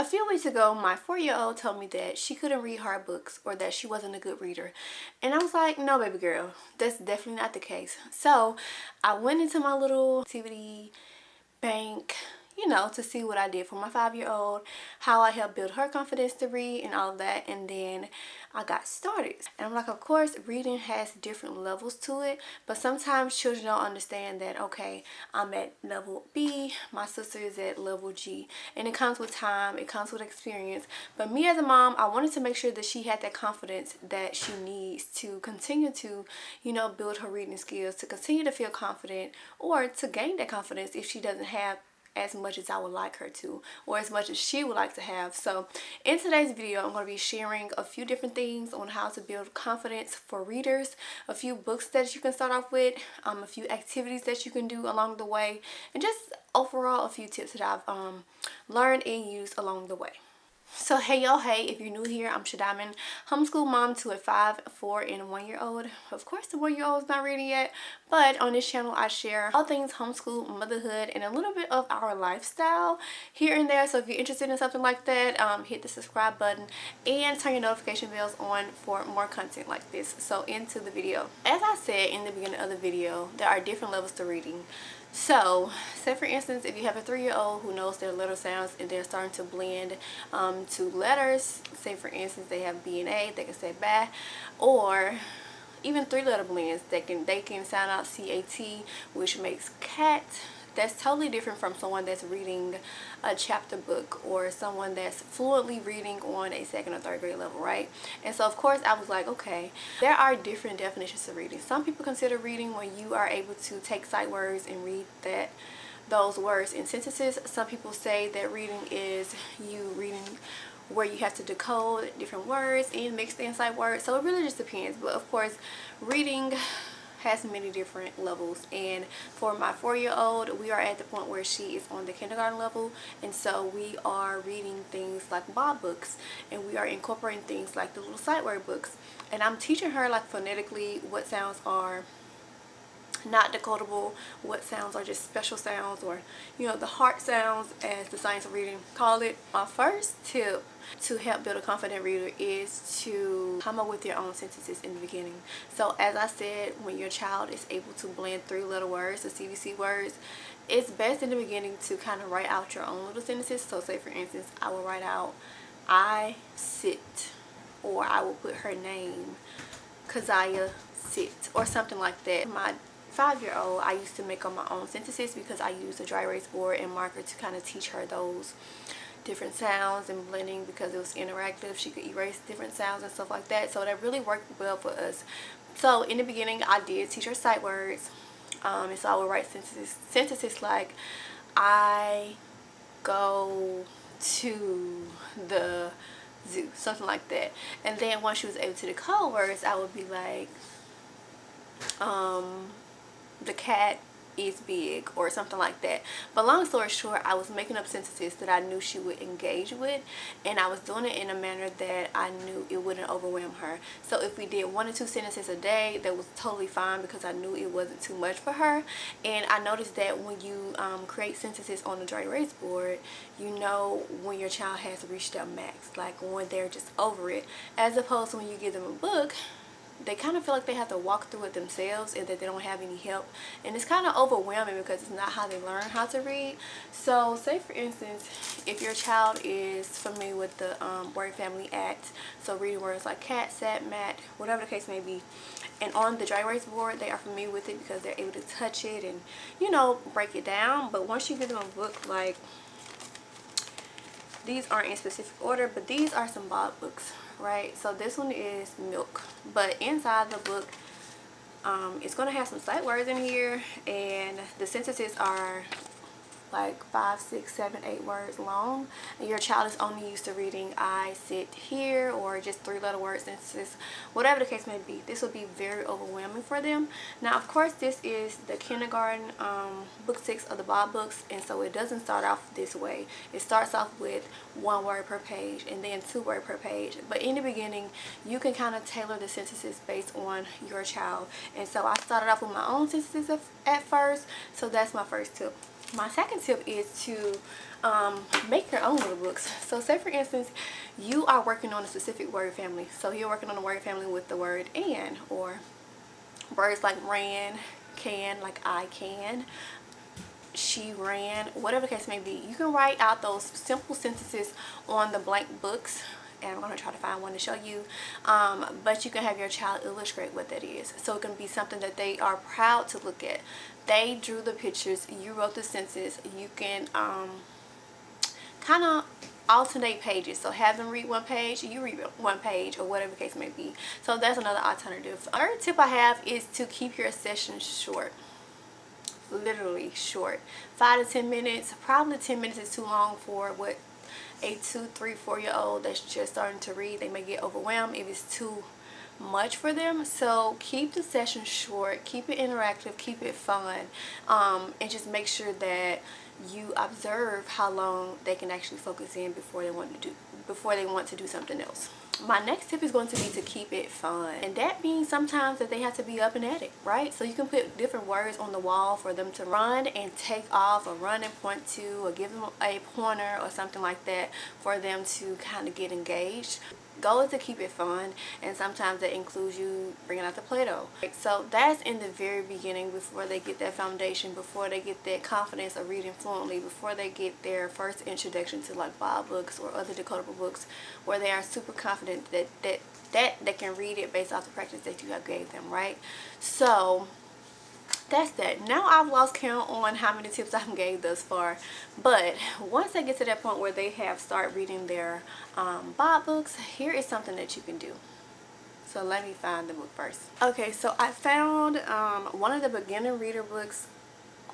A few weeks ago, my 4-year-old told me that she couldn't read hard books or that she wasn't a good reader. And I was like, no, baby girl, that's definitely not the case. So I went into my little activity bank, to see what I did for my 5-year-old, how I helped build her confidence to read and all of that. And then I got started. And I'm like, of course, reading has different levels to it, but sometimes children don't understand that, okay, I'm at level B, my sister is at level G. And it comes with time, it comes with experience. But me as a mom, I wanted to make sure that she had that confidence that she needs to continue to, build her reading skills, to continue to feel confident, or to gain that confidence if she doesn't have as much as I would like her to, or as much as she would like to have. So in today's video, I'm going to be sharing a few different things on how to build confidence for readers, a few books that you can start off with, a few activities that you can do along the way, and just overall a few tips that I've learned and used along the way. So hey y'all, hey, if you're new here, I'm Shadiamond, homeschool mom to a 5, 4, and 1-year-old. Of course, the 1-year-old is not ready yet, but on this channel I share all things homeschool, motherhood, and a little bit of our lifestyle here and there. So if you're interested in something like that, hit the subscribe button and turn your notification bells on for more content like this. So into the video. As I said in the beginning of the video, there are different levels to reading. So, say for instance, if you have a 3-year-old who knows their letter sounds and they're starting to blend to letters, say for instance they have B and A, they can say ba, or even 3-letter blends, they can sound out CAT, which makes cat. That's totally different from someone that's reading a chapter book or someone that's fluently reading on a 2nd or 3rd grade level, right? And so of course I was like, okay, there are different definitions of reading. Some people consider reading when you are able to take sight words and read those words in sentences. Some people say that reading is you reading where you have to decode different words and mix the inside words. So it really just depends. But of course, reading has many different levels, and for my 4-year-old, we are at the point where she is on the kindergarten level, and so we are reading things like Bob books, and we are incorporating things like the little sight word books, and I'm teaching her like phonetically what sounds are not decodable, what sounds are just special sounds, or the heart sounds, as the science of reading call it. My first tip to help build a confident reader is to come up with your own sentences in the beginning. So as I said, when your child is able to blend 3-letter words, the CVC words, it's best in the beginning to kind of write out your own little sentences. So say for instance, I will write out I sit, or I will put her name, Keziah sit, or something like that. My 5-year-old, I used to make up my own sentences because I used a dry erase board and marker to kind of teach her those different sounds and blending, because it was interactive. She could erase different sounds and stuff like that, so that really worked well for us. So in the beginning, I did teach her sight words, and so I would write sentences like I go to the zoo, something like that. And then once she was able to decode words, I would be like, the cat is big, or something like that. But long story short, I was making up sentences that I knew she would engage with, and I was doing it in a manner that I knew it wouldn't overwhelm her. So if we did 1 or 2 sentences a day, that was totally fine, because I knew it wasn't too much for her. And I noticed that when you create sentences on the dry erase board, you know when your child has reached their max, like when they're just over it, as opposed to when you give them a book, they kind of feel like they have to walk through it themselves and that they don't have any help, and it's kind of overwhelming because it's not how they learn how to read. So say for instance, if your child is familiar with the word family act, so reading words like cat, sat, mat, whatever the case may be, and on the dry erase board they are familiar with it because they're able to touch it and break it down. But once you give them a book, like these aren't in specific order, but these are some Bob books, right? So this one is milk, but inside the book it's going to have some sight words in here, and the sentences are like 5, 6, 7, 8 words long, and your child is only used to reading I sit here, or just 3-letter word sentences, whatever the case may be. This will be very overwhelming for them. Now of course, this is the kindergarten book 6 of the Bob books, and so it doesn't start off this way. It starts off with 1 word per page and then 2 words per page. But in the beginning, you can kind of tailor the sentences based on your child, and so I started off with my own sentences at first. So that's my first tip. My second tip is to make your own little books. So say for instance, you are working on a specific word family. So you're working on a word family with the word and, or words like ran, can, like I can, she ran, whatever the case may be. You can write out those simple sentences on the blank books, and I'm going to try to find one to show you, but you can have your child illustrate what that is, so it can be something that they are proud to look at. They drew the pictures, you wrote the sentences. You can kind of alternate pages, so have them read one page, you read one page, or whatever the case may be. So that's another alternative. Third tip I have is to keep your sessions short. Literally short. 5 to 10 minutes. Probably 10 minutes is too long for what a 2, 3, 4-year-old that's just starting to read. They may get overwhelmed if it's too much for them. So keep the session short, keep it interactive, keep it fun, and just make sure that you observe how long they can actually focus in before they want to do something else. My next tip is going to be to keep it fun, and that means sometimes that they have to be up and at it, right? So you can put different words on the wall for them to run and take off, or run and point to, or give them a pointer or something like that for them to kind of get engaged. Goal is to keep it fun, and sometimes that includes you bringing out the Play-Doh. So that's in the very beginning, before they get that foundation, before they get that confidence of reading fluently, before they get their first introduction to like Bob books or other decodable books, where they are super confident that they can read it based off the practice that you have gave them, right? So that's that. Now I've lost count on how many tips I've gave thus far, but once they get to that point where they have started reading their Bob books, here is something that you can do. So let me find the book first. Okay, so I found one of the beginner reader books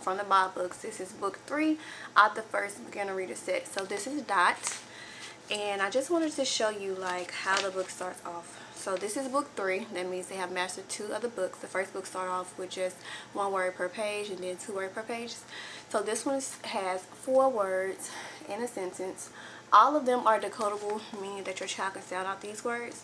from the Bob books. This is book 3 out the first beginner reader set. So this is Dot, and I just wanted to show you like how the book starts off. So this is book 3. That means they have mastered 2 of the books. The first book started off with just 1 word per page, and then 2 words per page. So this one has 4 words in a sentence. All of them are decodable, meaning that your child can sound out these words.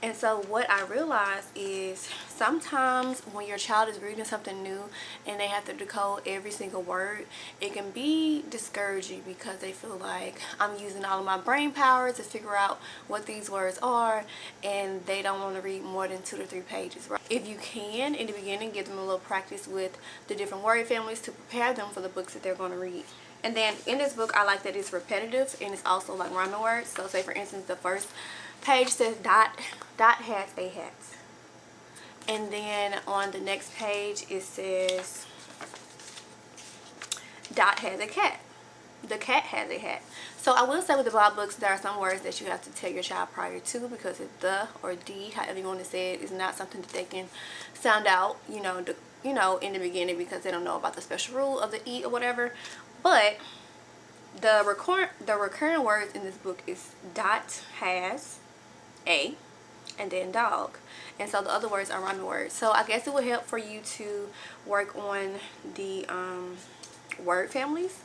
And so what I realized is sometimes when your child is reading something new and they have to decode every single word, it can be discouraging because they feel like I'm using all of my brain power to figure out what these words are, and they don't want to read more than 2 to 3 pages, right? If you can, in the beginning, give them a little practice with the different word families to prepare them for the books that they're going to read. And then in this book, I like that it's repetitive and it's also like rhyming words. So say for instance, the first page says Dot has a hat, and then on the next page it says Dot has a cat. The cat has a hat. So I will say with the Bob books, there are some words that you have to tell your child prior to, because it's the or D, however you want to say it, is not something that they can sound out, in the beginning, because they don't know about the special rule of the E or whatever. But the recurring words in this book is Dot has a, and then dog, and so the other words are rhyming words. So I guess it would help for you to work on the word families,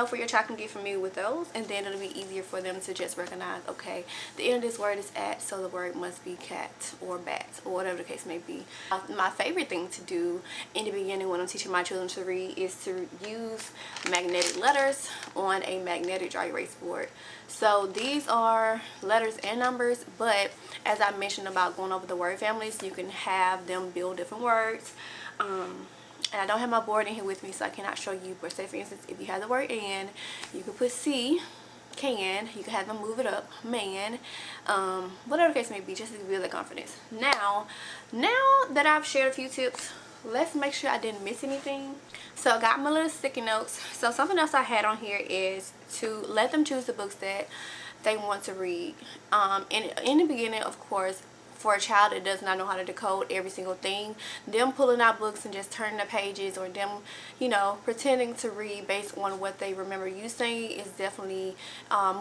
for your child can get familiar with those, and then it'll be easier for them to just recognize, okay, the end of this word is at, so the word must be cat or bat or whatever the case may be. My favorite thing to do in the beginning when I'm teaching my children to read is to use magnetic letters on a magnetic dry erase board. So these are letters and numbers, but as I mentioned about going over the word families, you can have them build different words. And I don't have my board in here with me, so I cannot show you. But say for instance, if you have the word and, you can put C, can. You can have them move it up, man. Whatever the case may be, just to build the confidence. Now that I've shared a few tips, let's make sure I didn't miss anything. So I got my little sticky notes. So something else I had on here is to let them choose the books that they want to read. In the beginning, of course, for a child that does not know how to decode every single thing, them pulling out books and just turning the pages, or them, pretending to read based on what they remember you saying, is definitely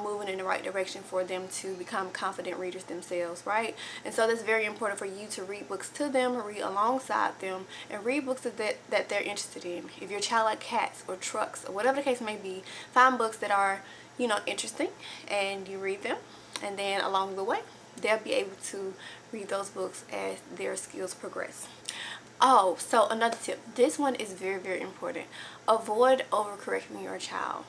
moving in the right direction for them to become confident readers themselves, right? And so that's very important for you to read books to them, read alongside them, and read books that they're interested in. If your child likes cats or trucks or whatever the case may be, find books that are, interesting, and you read them, and then along the way, they'll be able to read those books as their skills progress. Oh, so another tip. This one is very, very important. Avoid overcorrecting your child,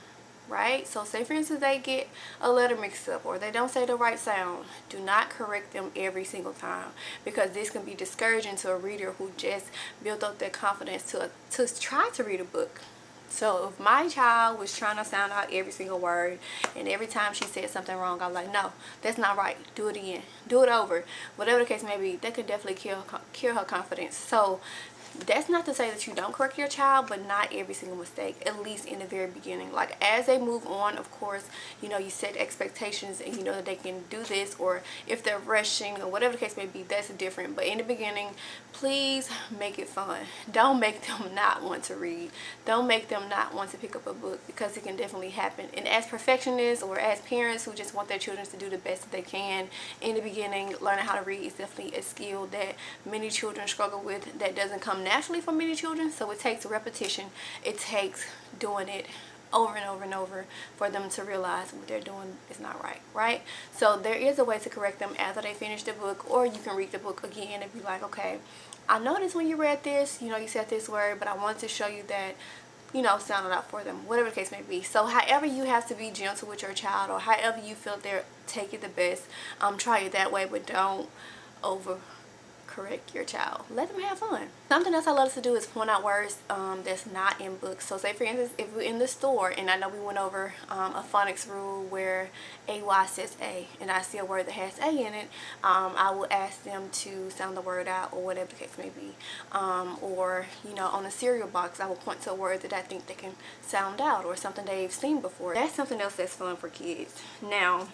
right? So say for instance they get a letter mixed up or they don't say the right sound. Do not correct them every single time, because this can be discouraging to a reader who just built up their confidence to try to read a book. So if my child was trying to sound out every single word, and every time she said something wrong, I was like, no, that's not right. Do it again. Do it over. Whatever the case may be, that could definitely kill her confidence. So that's not to say that you don't correct your child, but not every single mistake, at least in the very beginning. Like as they move on, of course, you know, you set expectations and you know that they can do this, or if they're rushing or whatever the case may be, that's different. But in the beginning, please make it fun. Don't make them not want to read. Don't make them not want to pick up a book, because it can definitely happen. And as perfectionists or as parents who just want their children to do the best that they can in the beginning, learning how to read is definitely a skill that many children struggle with, that doesn't come naturally for many children. So it takes repetition. It takes doing it over and over and over for them to realize what they're doing is not right? So there is a way to correct them after they finish the book, or you can read the book again and be like, okay, I noticed when you read this, you know, you said this word, but I wanted to show you that, you know, sound it out for them, whatever the case may be. So however you have to be gentle with your child, or however you feel they're taking the best, try it that way, but don't over correct your child. Let them have fun. Something else I love to do is point out words that's not in books. So say for instance, if we're in the store, and I know we went over a phonics rule where AY says A, and I see a word that has A in it, I will ask them to sound the word out, or whatever the case may be. Or, you know, on a cereal box, I will point to a word that I think they can sound out, or something they've seen before. That's something else that's fun for kids. Now,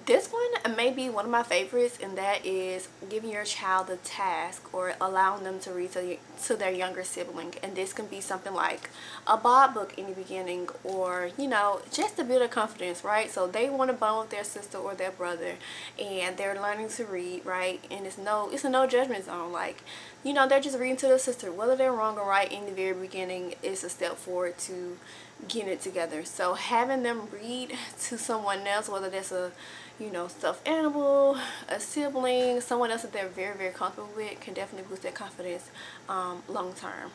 this one may be one of my favorites, and that is giving your child a task or allowing them to read to their younger sibling. And this can be something like a Bob book in the beginning, or, you know, just to build a confidence, right? So they want to bond with their sister or their brother, and they're learning to read, right? And it's a no judgment zone. Like, you know, they're just reading to their sister. Whether they're wrong or right in the very beginning is a step forward to getting it together. So having them read to someone else, whether that's a, you know, stuffed animal, a sibling, someone else that they're very, very comfortable with, can definitely boost their confidence long term.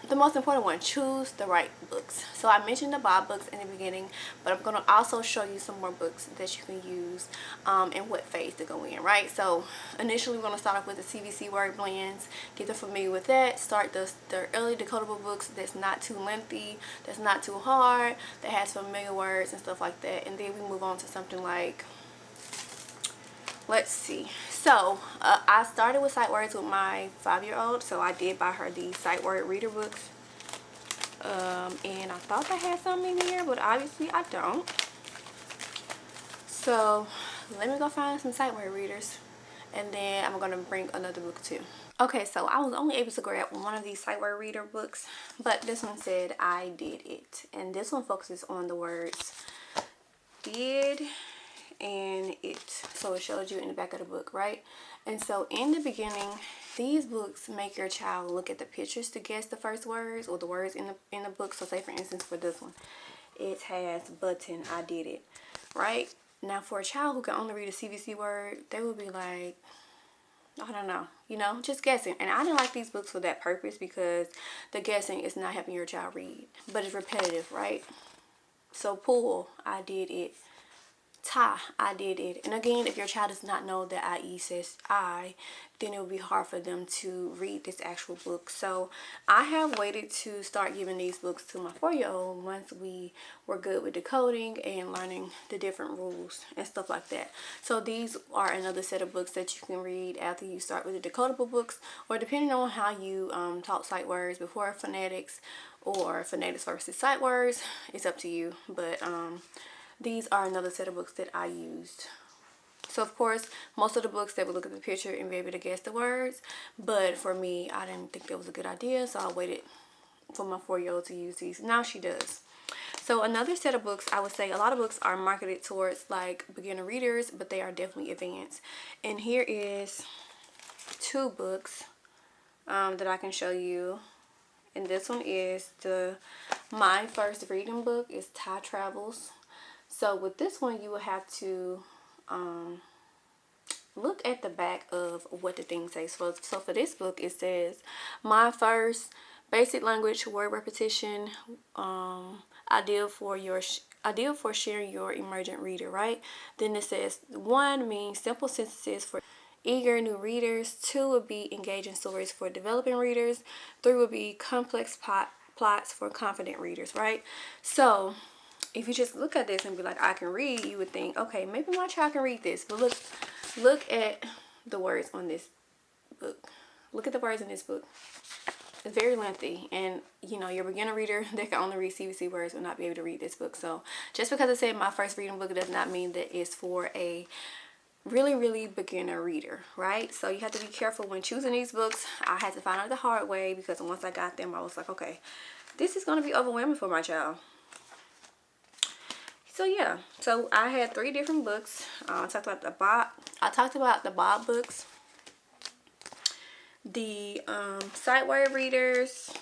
The most important one, choose the right books. So I mentioned the Bob books in the beginning, but I'm going to also show you some more books that you can use and what phase to go in, right? So initially we're going to start off with the CVC word blends, get them familiar with that, start the early decodable books that's not too lengthy, that's not too hard, that has familiar words and stuff like that. And then we move on to something like, let's see. So I started with sight words with my 5-year-old. So I did buy her these sight word reader books. And I thought I had something in here, but obviously I don't. So let me go find some sight word readers, and then I'm going to bring another book too. Okay, so I was only able to grab one of these sight word reader books, but this one said I did it. And this one focuses on the words did and it, so it shows you in the back of the book, right? And so in the beginning, these books make your child look at the pictures to guess the first words, or the words in the book. So say for instance for this one, it has button, I did it, right? Now for a child who can only read a CVC word, they would be like, I don't know, you know, just guessing. And I didn't like these books for that purpose, because the guessing is not helping your child read, but it's repetitive, right? So pull, I did it. Tie, I did it. And again, if your child does not know that IE says I, then it will be hard for them to read this actual book. So I have waited to start giving these books to my 4-year-old once we were good with decoding and learning the different rules and stuff like that. So these are another set of books that you can read after you start with the decodable books, or depending on how you taught sight words before phonetics, or phonetics versus sight words, it's up to you. But these are another set of books that I used. So of course, most of the books, they would look at the picture and be able to guess the words. But for me, I didn't think that was a good idea, so I waited for my 4-year-old to use these. Now she does. So another set of books, I would say a lot of books are marketed towards like beginner readers, but they are definitely advanced. And here is 2 books that I can show you. And this one is my first reading book is Thai Travels. So with this one, you will have to look at the back of what the thing says. So for this book, it says, my first basic language word repetition, ideal for sharing your emergent reader, right? Then it says 1 means simple sentences for eager new readers. 2 would be engaging stories for developing readers. 3 would be complex plots for confident readers, right? So if you just look at this and be like, I can read, you would think, okay, maybe my child can read this. But look at the words on this book. Look at the words in this book. It's very lengthy, and you know, your beginner reader that can only read CVC words will not be able to read this book. So just because I said my first reading book does not mean that it's for a really beginner reader, right? So you have to be careful when choosing these books. I had to find out the hard way, because once I got them, I was like, okay, this is going to be overwhelming for my child. So yeah, so I had 3 different books. I talked about the Bob books, the sight word readers.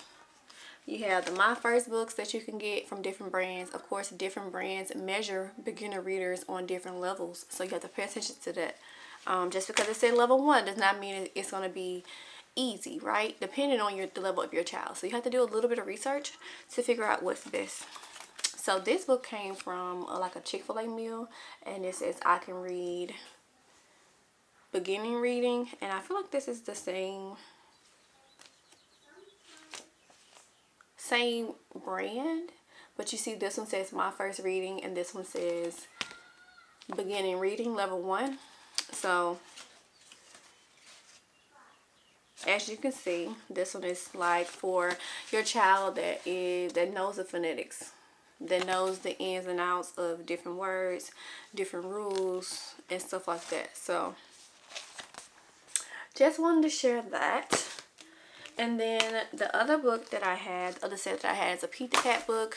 You have the My First books that you can get from different brands. Of course, different brands measure beginner readers on different levels, so you have to pay attention to that. Just because it said level 1 does not mean it's going to be easy, right? Depending on the level of your child. So you have to do a little bit of research to figure out what's best. So this book came from like a Chick-fil-A meal, and it says I can read beginning reading, and I feel like this is the same brand, but you see this one says My First Reading, and this one says beginning reading level 1. So as you can see, this one is like for your child that knows the phonetics, that knows the ins and outs of different words, different rules, and stuff like that. So just wanted to share that. And then the other book that I had, the other set that I had, is a Pete the Cat book.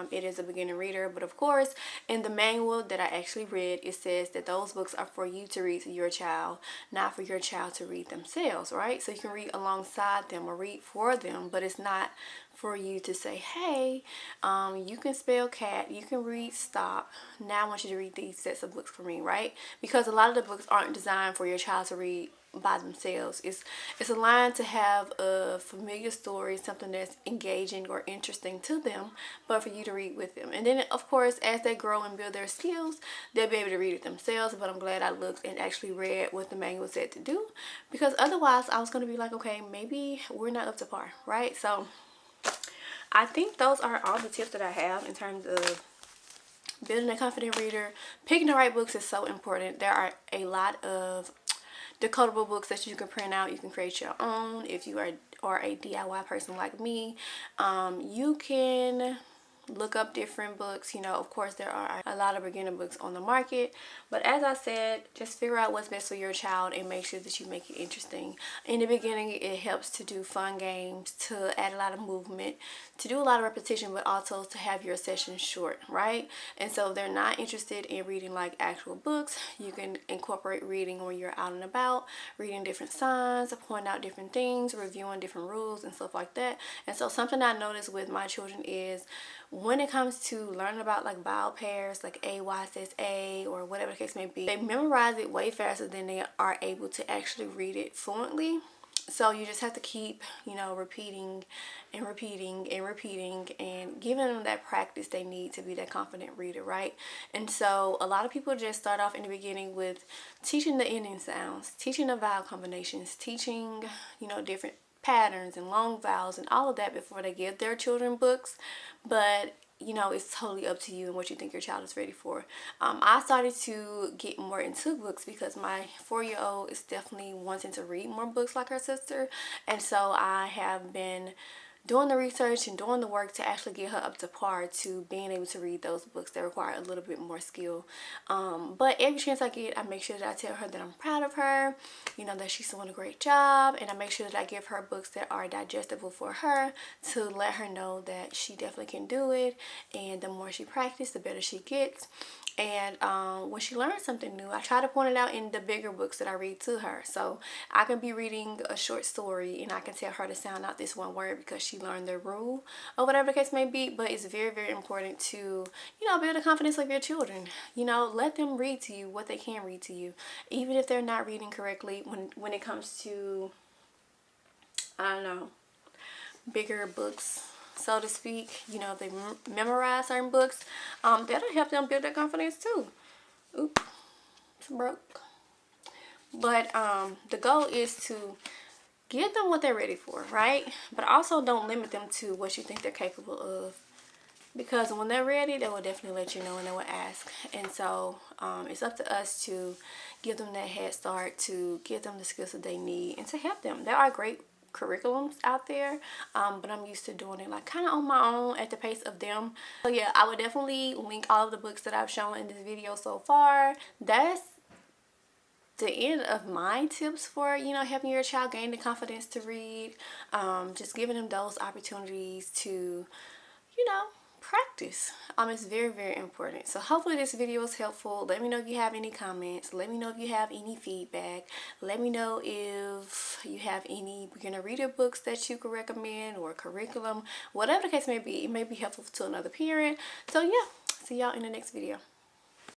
It is a beginner reader, but of course, in the manual that I actually read, it says that those books are for you to read to your child, not for your child to read themselves, right? So you can read alongside them or read for them, but it's not for you to say, hey, you can spell cat, you can read stop, now I want you to read these sets of books for me, right? Because a lot of the books aren't designed for your child to read by themselves. It's a line to have a familiar story, something that's engaging or interesting to them, but for you to read with them. And then of course, as they grow and build their skills, they'll be able to read it themselves. But I'm glad I looked and actually read what the manual said to do, because otherwise I was going to be like, okay, maybe we're not up to par, right? So I think those are all the tips that I have in terms of building a confident reader. Picking the right books is so important. There are a lot of decodable books that you can print out. You can create your own. If you are a DIY person like me, you can look up different books. You know, of course, there are a lot of beginner books on the market, but as I said, just figure out what's best for your child and make sure that you make it interesting. In the beginning, it helps to do fun games, to add a lot of movement, to do a lot of repetition, but also to have your sessions short, right? And so if they're not interested in reading like actual books, you can incorporate reading when you're out and about, reading different signs, pointing out different things, reviewing different rules and stuff like that. And so something I noticed with my children is when it comes to learning about like vowel pairs, like AY says A or whatever the case may be, they memorize it way faster than they are able to actually read it fluently. So you just have to keep, you know, repeating and giving them that practice they need to be that confident reader, right? And so a lot of people just start off in the beginning with teaching the ending sounds, teaching the vowel combinations, teaching, you know, different patterns and long vowels and all of that before they give their children books. But you know, it's totally up to you and what you think your child is ready for. I started to get more into books because my 4-year-old is definitely wanting to read more books like her sister, and so I have been doing the research and doing the work to actually get her up to par to being able to read those books that require a little bit more skill. But every chance I get, I make sure that I tell her that I'm proud of her, you know, that she's doing a great job, and I make sure that I give her books that are digestible for her to let her know that she definitely can do it, and the more she practices, the better she gets. And when she learns something new, I try to point it out in the bigger books that I read to her. So I can be reading a short story and I can tell her to sound out this one word because she learned the rule or whatever the case may be. But it's very, very important to, you know, build the confidence of your children. You know, let them read to you what they can read to you, even if they're not reading correctly. When it comes to, I don't know, bigger books, so to speak, you know, they memorize certain books, that'll help them build their confidence too. Oops, it's broke. But the goal is to give them what they're ready for, right? But also don't limit them to what you think they're capable of, because when they're ready, they will definitely let you know and they will ask. And so it's up to us to give them that head start, to give them the skills that they need, and to help them. There are great curriculums out there, but I'm used to doing it like kind of on my own at the pace of them. So yeah, I would definitely link all of the books that I've shown in this video so far. That's the end of my tips for, you know, helping your child gain the confidence to read. Just giving them those opportunities to, you know, practice. It's very, very important. So hopefully this video is helpful. Let me know if you have any comments. Let me know if you have any feedback. Let me know if you have any beginner reader books that you could recommend, or curriculum, whatever the case may be. It may be helpful to another parent. So yeah, see y'all in the next video.